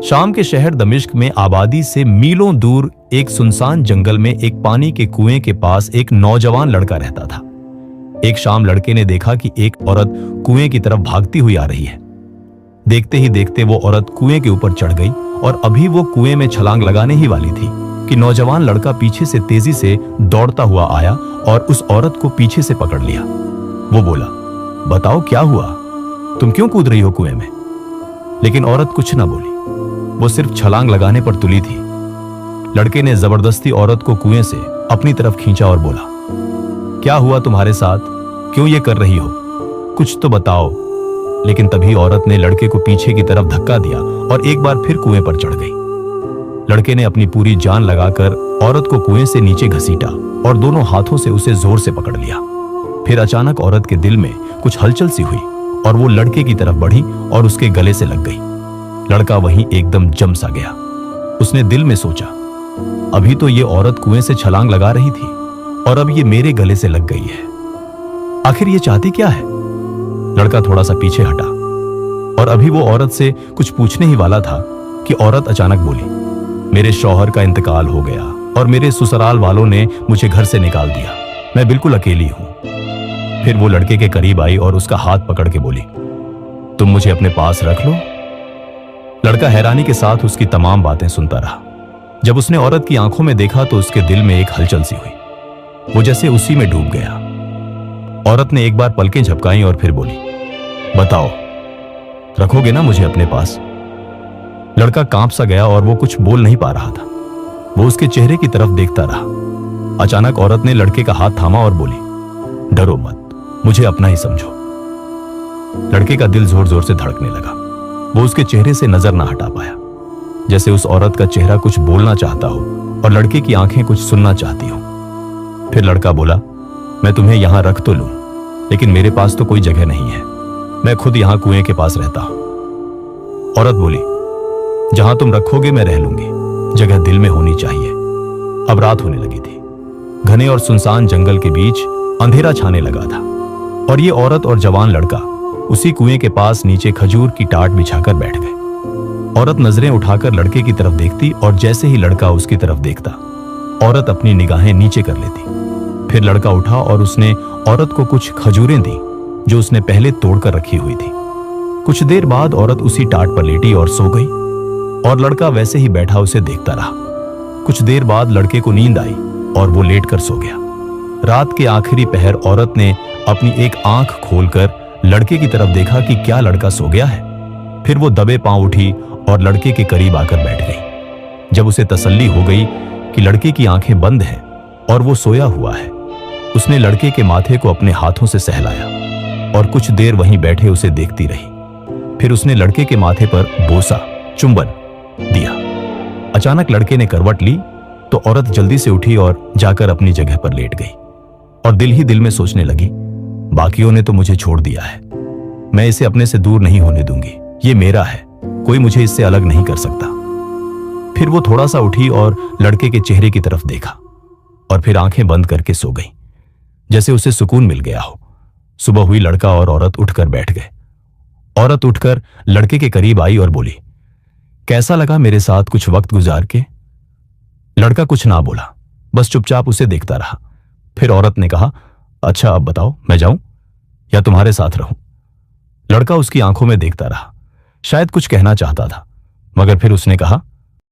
शाम के शहर दमिश्क में आबादी से मीलों दूर एक सुनसान जंगल में एक पानी के कुएं के पास एक नौजवान लड़का रहता था। एक शाम लड़के ने देखा कि एक औरत कुएं की तरफ भागती हुई आ रही है। देखते ही देखते वो औरत कुएं के ऊपर चढ़ गई और अभी वो कुएं में छलांग लगाने ही वाली थी कि नौजवान लड़का पीछे से तेजी से दौड़ता हुआ आया और उस औरत को पीछे से पकड़ लिया। वो बोला, बताओ क्या हुआ, तुम क्यों कूद रही हो कुएं में? लेकिन औरत कुछ ना बोली, वो सिर्फ छलांग लगाने पर तुली थी। लड़के ने जबरदस्ती औरत को कुएं से अपनी तरफ खींचा और बोला, क्या हुआ तुम्हारे साथ, क्यों ये कर रही हो, कुछ तो बताओ। लेकिन तभी औरत ने लड़के को पीछे की तरफ धक्का दिया और एक बार फिर कुएं पर चढ़ गई। लड़के ने अपनी पूरी जान लगाकर औरत को कुएं से नीचे घसीटा और दोनों हाथों से उसे जोर से पकड़ लिया। फिर अचानक औरत के दिल में कुछ हलचल सी हुई और वो लड़के की तरफ बढ़ी और उसके गले से लग गई। लड़का वहीं एकदम जम सा गया। उसने दिल में सोचा, अभी तो ये औरत कुएं से छलांग लगा रही थी और अब ये मेरे गले से लग गई है। आखिर ये चाहती क्या है? लड़का थोड़ा सा पीछे हटा और अभी वो औरत से कुछ पूछने ही वाला था कि औरत अचानक बोली, मेरे शौहर का इंतकाल हो गया और मेरे ससुराल वालों ने मुझे घर से निकाल दिया, मैं बिल्कुल अकेली हूं। फिर वो लड़के के करीब आई और उसका हाथ पकड़ के बोली, तुम मुझे अपने पास रख लो। लड़का हैरानी के साथ उसकी तमाम बातें सुनता रहा। जब उसने औरत की आंखों में देखा तो उसके दिल में एक हलचल सी हुई। वो जैसे उसी में डूब गया। औरत ने एक बार पलकें झपकाई और फिर बोली, बताओ, रखोगे ना मुझे अपने पास? लड़का कांप सा गया और वो कुछ बोल नहीं पा रहा था। वो उसके चेहरे की तरफ देखता रहा। अचानक औरत ने लड़के का हाथ थामा और बोली, डरो मत, मुझे अपना ही समझो। लड़के का दिल जोर जोर से धड़कने लगा। वो उसके चेहरे से नजर ना हटा पाया, जैसे उस औरत का चेहरा कुछ बोलना चाहता हो और लड़के की आंखें कुछ सुनना चाहती हो। फिर लड़का बोला, मैं तुम्हें यहां रख तो लूं, लेकिन मेरे पास तो कोई जगह नहीं है, मैं खुद यहां कुएं के पास रहता हूं। औरत बोली, जहां तुम रखोगे मैं रह लूंगी, जगह दिल में होनी चाहिए। अब रात होने लगी थी। घने और सुनसान जंगल के बीच अंधेरा छाने लगा था और ये औरत और जवान लड़का उसी कुएं के पास नीचे खजूर की टाट बिछाकर बैठ गए। औरत नजरें उठाकर लड़के की तरफ देखती और जैसे ही लड़का उसकी तरफ देखता, औरत अपनी निगाहें नीचे कर लेती। फिर लड़का उठा और उसने औरत को कुछ खजूरें दी जो उसने पहले तोड़कर रखी हुई थी। कुछ देर बाद औरत उसी टाट पर लेटी और सो गई और लड़का वैसे ही बैठा उसे देखता रहा। कुछ देर बाद लड़के को नींद आई और वो लेटकर सो गया। रात के आखिरी पहर औरत ने अपनी एक आंख खोलकर लड़के की तरफ देखा कि क्या लड़का सो गया है। फिर वो दबे पांव उठी और लड़के के करीब आकर बैठ गई। जब उसे तसल्ली हो गई कि लड़के की आंखें बंद हैं और वो सोया हुआ है, उसने लड़के के माथे को अपने हाथों से सहलाया और कुछ देर वहीं बैठे उसे देखती रही। फिर उसने लड़के के माथे पर बोसा, चुंबन दिया। अचानक लड़के ने करवट ली तो औरत जल्दी से उठी और जाकर अपनी जगह पर लेट गई और दिल ही दिल में सोचने लगी, बाकियों ने तो मुझे छोड़ दिया है, मैं इसे अपने से दूर नहीं होने दूंगी, ये मेरा है, कोई मुझे इससे अलग नहीं कर सकता। फिर वो थोड़ा सा उठी और लड़के के चेहरे की तरफ देखा और फिर आंखें बंद करके सो गई, जैसे उसे सुकून मिल गया हो। सुबह हुई, लड़का और औरत उठकर बैठ गए। औरत उठकर लड़के के करीब आई और बोली, कैसा लगा मेरे साथ कुछ वक्त गुजार के? लड़का कुछ ना बोला, बस चुपचाप उसे देखता रहा। फिर औरत ने कहा, अच्छा अब बताओ, मैं जाऊं या तुम्हारे साथ रहूं? लड़का उसकी आंखों में देखता रहा, शायद कुछ कहना चाहता था, मगर फिर उसने कहा,